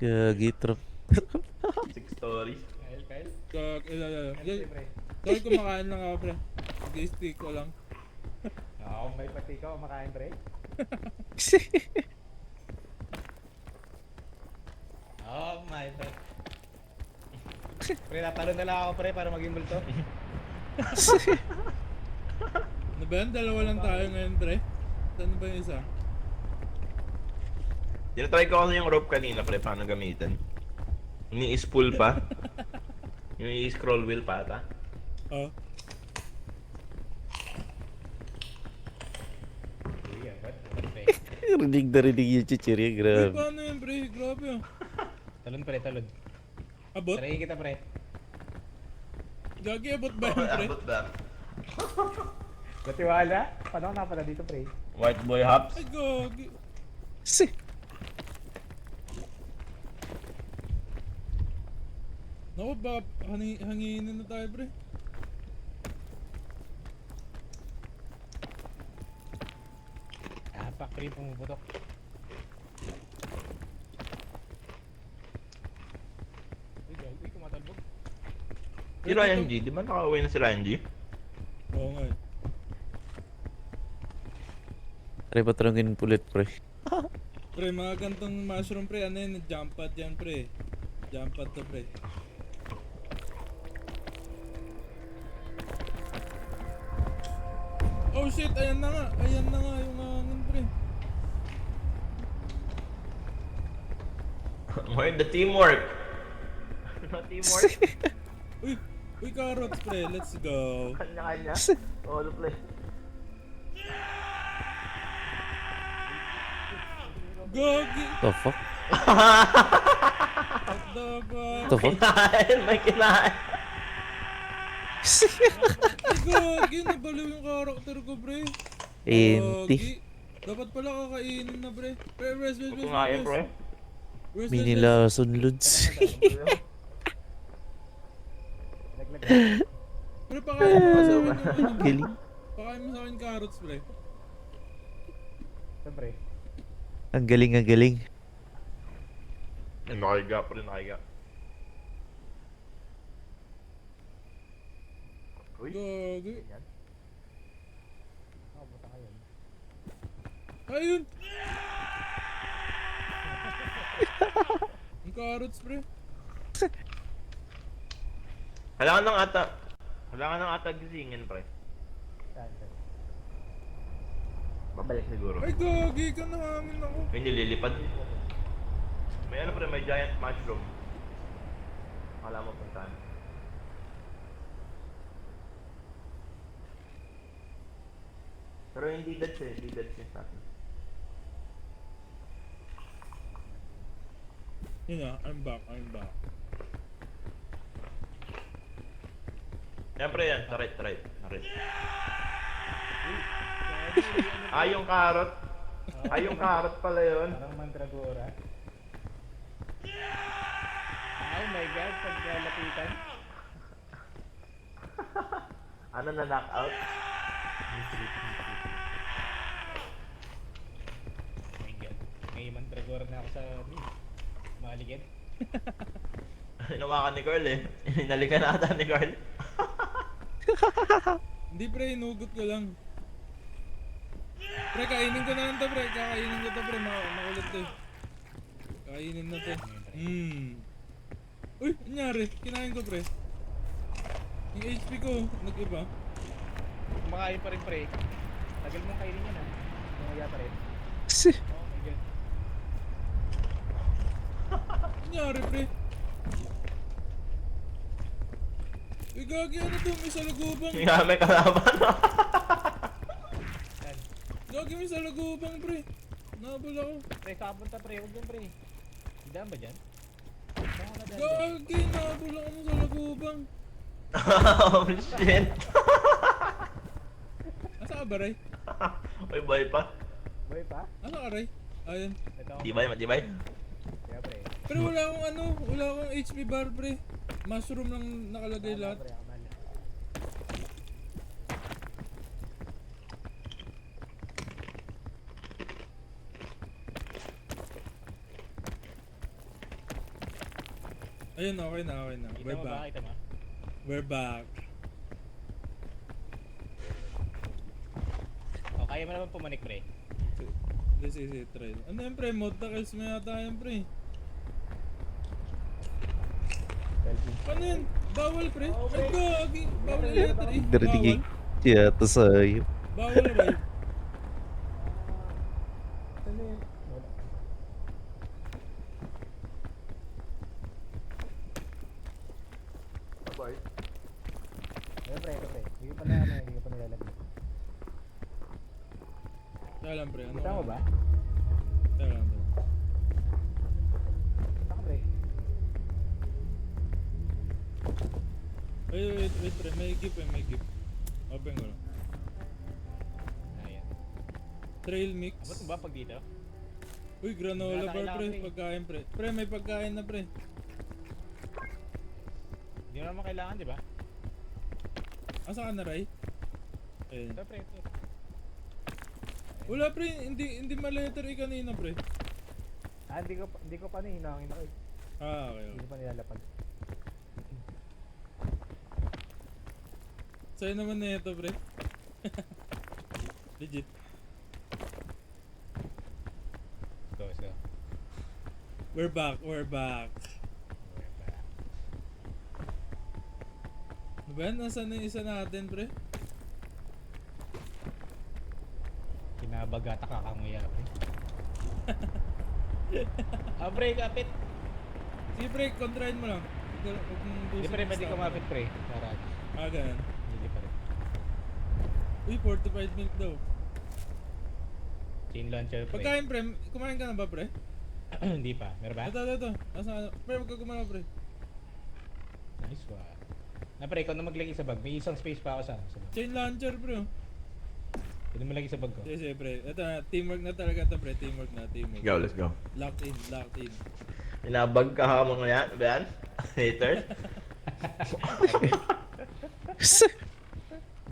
Gagi trap. 6 stories. Kyle. Yan. Sorry, kumakain lang ako, pre. Nag-stick ko lang. Ako may pati ka, makain pre. Oh my god. Pre, natalo na lang ako pre para maging multo. Ano ba yan? Dalawa lang tayo ngayon, pre. Saan ba yung isa? Tinatry ko kasi yung rope kanina, pre, paano gamitin. Ini-spool pa. Yung i-scroll wheel pa ata. Oh. Sige, ba't? Rinig na rinig yung chichirya. Uy, Grabe. paano yan, pre? Grabe, ah. Talon pre, talon. Abot? Try kita pre. Gagi, abot ba yan, pre? Abot ba? Gatiwala? Paano ako napala dito pre? White boy hops. Ay, gagi. Naku, ba hanginin na tayo, pre. yung pumuputok. Uy, guys, uy, kumatalbog. Si Ryan G, di ba nakauwi na si Ryan G? Oo nga eh. Try pa tarangin ulit, pre. Pre, mga gantong mushroom pre, ano yun? Jump pad yan pre. Jump pad to pre. Oh shit, ayan na nga. Ayan na nga yung hangin pre. More the teamwork. No teamwork. Uy, carrots pre, let's go. Kanya-kanya. All play. Gogi! The fuck? What the fuck? The fuck? Kinain, may kinain. Ay, gogi! Nabaliw yung karakter ko pre. Enti. Gogi. Dapat pala kakainin na pre. Pre, rest. Kumain, bro. Rest. Minila sunlods. Laglag. Pre, pakain mo sa akin yung ano. Galing. Pakain mo sa akin carrots pre. Siyempre. Ang galing, ang galing. Nakahiga, pre, nakahiga. Uy. Gogi. Puta ka yun. Ayun! Yung carrots pre. Kailangan ng ata gisingin, pre. Saan? Babalik siguro. Ay, gogi ka na hangin ako. May nililipad. May ano, pre, may giant mushroom. Akala mo puntahan. Pero hindi dead siya, hindi dead siya sa atin. Yun na, I'm back. Yan, pre, yan. Tarit. Yung carrot. Yung carrot pala yun. Parang mandragora. Oh my god, paglapitan. Ano na knockout? Oh my god. May mandragora na ako sa maligid. Hinawakan ni Carl eh. Hinalikan na ata ni Carl. Hindi pre, inugot ko lang. Pre, kainin ko na lang to pre. Kakainin ko to pre. Makulit to eh. Kainin na to. Uy, nangyari. Kinain ko pre. Yung HP ko, nag-iba. Kumakain pa rin pre. Tagal mong kainin yun ha. Kumaya pa rin. Oh my god. Nangyari pre. Uy, gagi ano to? May salagubang. Nga may kalaban. Saan? Gagi may salagubang pre. Nabal ako. Pre, kapunta pre. Huwag yung pre. Daan ba dyan? Saan ko na daan? Gagi, nabal ako ng salagubang. Oh shit. Asa ka ba, Ray? Uy, boy pa. Boy pa? Asa ka, Ray? Ayun. Ito ako. Matibay. Kaya pre. Pero wala akong HP bar pre. Mushroom lang nakalagay lahat. Pre, ako bahala. Ayun, okay na. Kita We're mo ba? back. Kita mo? We're back. O, kaya mo naman pumanik pre. This is it, Ray. Ano yan, pre? Mod na kills mo yata yan, pre. Ano yan? Bawal, pre? Ay, gagi. Bawal yung letter E. Darating yata sa'yo. Bawal, Ray. Ano yun? Boy. Ayun pre, ito pre. Hindi ko pa na hindi ko pa nilalagay. Teka lang, pre. Ano? Kita mo ba? Teka lang, pre. Saka pre. Wait, pre. May gift. Open ko lang. Ayan. Trail mix. Abot mo ba pag dito? Uy, granola Wala na bar, kailangan, pre. pre. Pagkain, pre. Pre, may pagkain na, pre. Hindi mo naman kailangan, di ba? Asa ka na, Ray? Ayun. Ito pre, ito. Wala pre, hindi ma-letter A kanina pre. Hindi ko pa hinahangin ako eh. Ah, okay. Hindi ko pa nilalapag. Sa'yo naman na ito pre. Legit. Let's go. We're back. We're back. Ano ba yan? Nasaan na yung isa natin pre? Kinabagata kakanguya, pre. Pre, kapit. Sige pre, kontrahin mo lang. Huwag mong Hindi busin pre, yung pwede stamina. kumapit pre. Para Ah, ganun. hindi pa rin. Uy, 45 minutes daw. Chain launcher pre. Pagkain pre, kumain ka na ba pre? Hindi pa. Meron ba? Ito. Asa, pre, huwag ka kumain pre. Nice one. Na pre, ikaw na maglagay sa bag. May isang space pa ako sa bag. Chain launcher pre. Oh. Pwede mo lagay sa bag ko. Sige pre. Ito na, teamwork na talaga ito pre. Teamwork. Go, let's go. Locked in. Inabag ka ha mga yan, ba yan? Haters?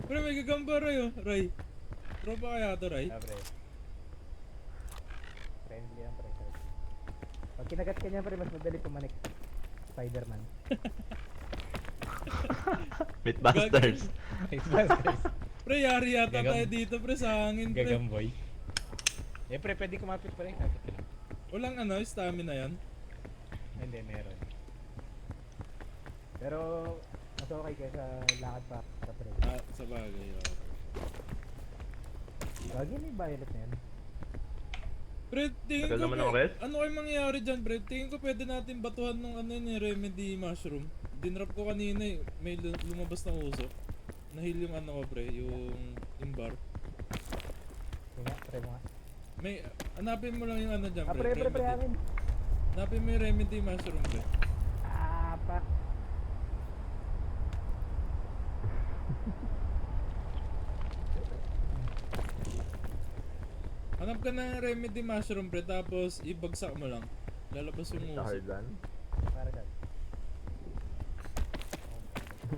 Pre, may gagamba Ray oh. Ray. Tropa kaya to Ray? Pre. Friendly yan pre. Pag kinagat ka niya pre, mas madali pumanik. Spider-Man. Mythbusters. Mythbusters. Pre, yari yata Gagam- tayo dito pre sa hangin pre. Gagamboy. Pre, pwede kumapit pre. Kapit ka lang. Walang stamina yan. Hindi, meron. Pero, mas okay kaysa lakad pa pre. Ah, sa bagay. Okay. Lagi may violet na yan. Pre, tingin Tagal ko naman pre, ng rest. ano kayo mangyayari dyan pre? Tingin ko pwede natin batuhan ng remedy mushroom. Dinrap ko kanina eh, may lumabas na uso. Nahil yung ko pre, yung bar. Yung nga, try mo nga. May, hanapin mo lang yung dyan pre. Pre, remedy. amin. Hanapin mo yung remedy mushroom pre. Pa. Hanap ka ng remedy mushroom pre, tapos ibagsak mo lang. Lalabas yung uso. Tahardan. Para saan?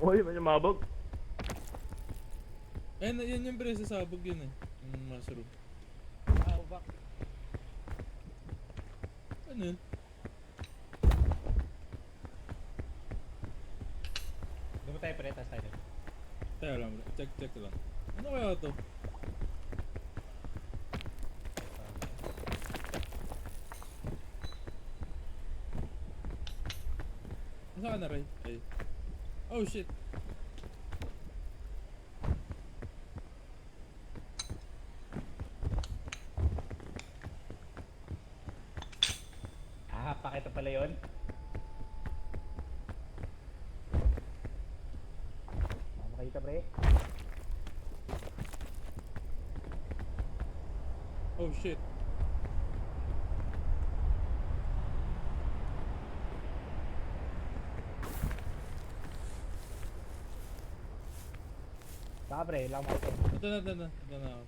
Uy, may mabog. Ayun, yan yung pre, sasabog yun eh. Yung mushroom. Back. Ano yun? Doon tayo pre, taas tayo doon. Teka lang pre, check lang. Ano kaya to? Saan ka na Ray? Ay. Oh shit. Pakita pala yun. Makita pre. Oh shit. Saka pre, lang makita. Ito na ako.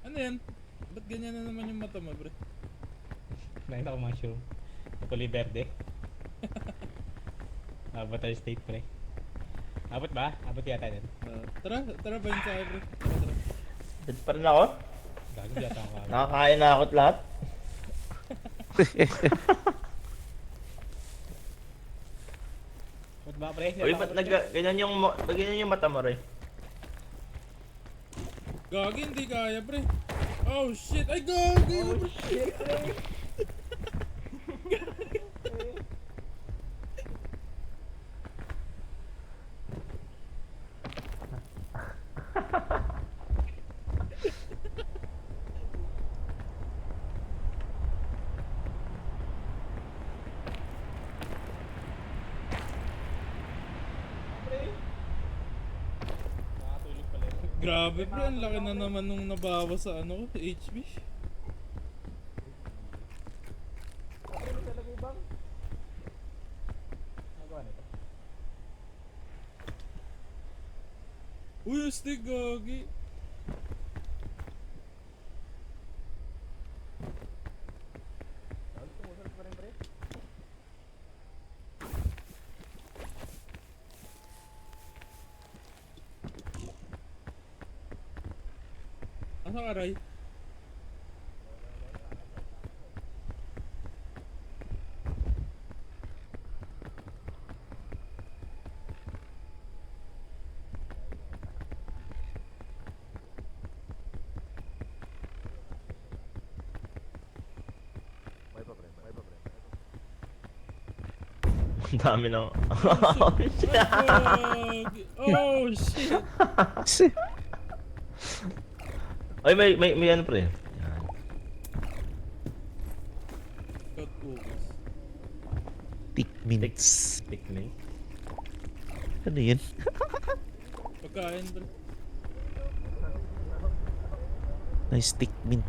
Ano yan? Ba't ganyan na naman yung mata mo pre? Nakita ko mushroom. Kulay verde. Avatar state pre. Abot ba? Abot yata din. Tara ba yun sa akin pre? Tara. Dito pa rin ako. Gago yata ako. Nakakain na ako't lahat. Abot ba pre? Uy, ba't ganyan yung mata mo, Ray? Gagi, hindi kaya pre. Oh shit! Ay gagi! Shit pre! Nakatulog pala yun. Grabe pre, ang laki na naman nung nabawas sa HP. Ano talaga ibang? Nagawa nito. Uy, astig gagi. Tumusunod pa rin pre. Asa ka Ray? Ang dami ng... Oh shit! Oh shit! Si- Ay, may ano pre. Yan. Got focus. Tikmins. Pikmin. Ano yun? Pagkain pre. Nice tikmin.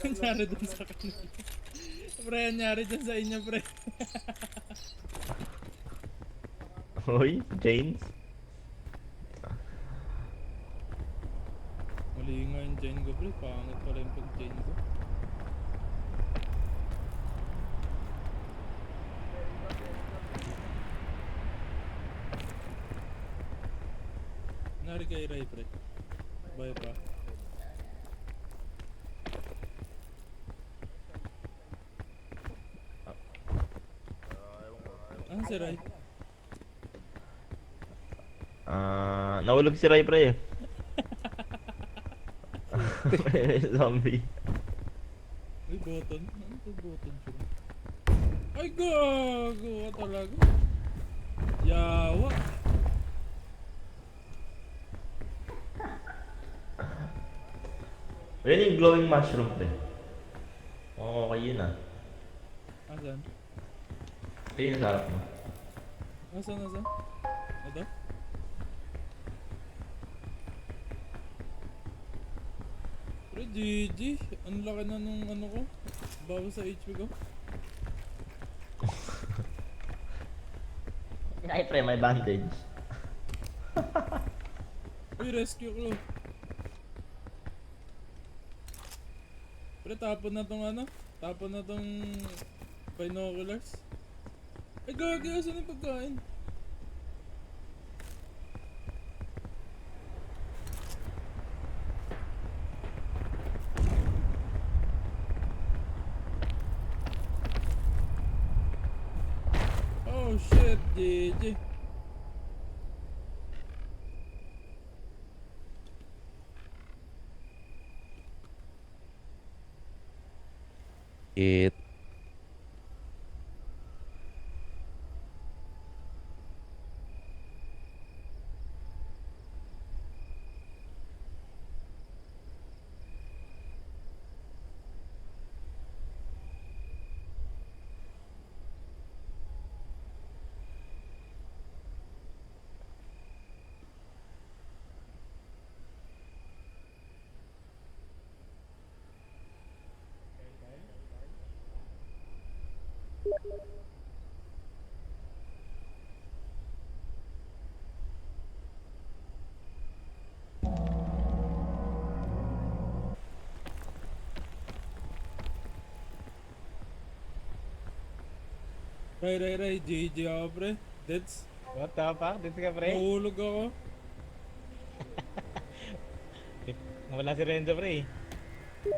Nangyari dun sa kanila. Pre, nangyari dyan sa inyo pre. Hoy, James. Mali nga yung chain ko pre. Pangit pala yung pag-chain ko. Nari kay Ray pre. Bye pa. Ano si Ray? Nahulog si Ray pre. May zombie. Ay, button. Ano to button pre? Ay, gago ka talaga. Yawa. Ayun yung glowing mushroom pre. Oo, okay yun ah. Asan? Ayun sa harap mo. Asan? Ito? Pre, GG. Ang laki na nung ano ko. Bago sa HP ko. Ay pre, may bandage. Uy, rescue ko. Pre, tapon na tong ano? Tapon na tong binoculars. Ay, gagi, asan yung pagkain? Oh shit, GG. It. Ray, GG ako pre. That's, What the fuck? Dito ka pre? nahulog ako. Wala si Renzo pre.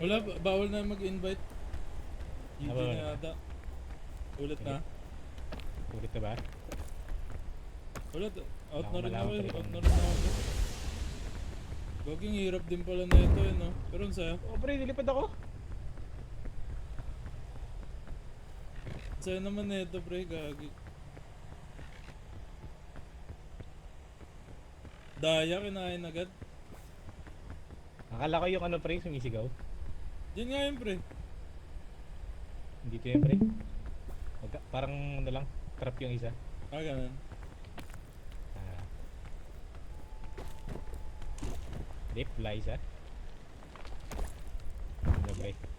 Wala, bawal na mag-invite. GG Bawal. na yata. Ulit na. Ulit na ba? Ulit, out Ako na rin malaman ako eh. pa rin Out kung- na rin ako. Gaging hirap din pala na ito eh no. Pero ang saya. Oh pre, nilipad ako. Ang saya naman na ito pre, gagi. Daya, kinain agad. Akala ko yung ano pre, sumisigaw. Diyan nga yun pre. Hindi ko yun pre. Parang ano lang, trap yung isa. Ah, ganun. Ah. Dip, fly isa. pre.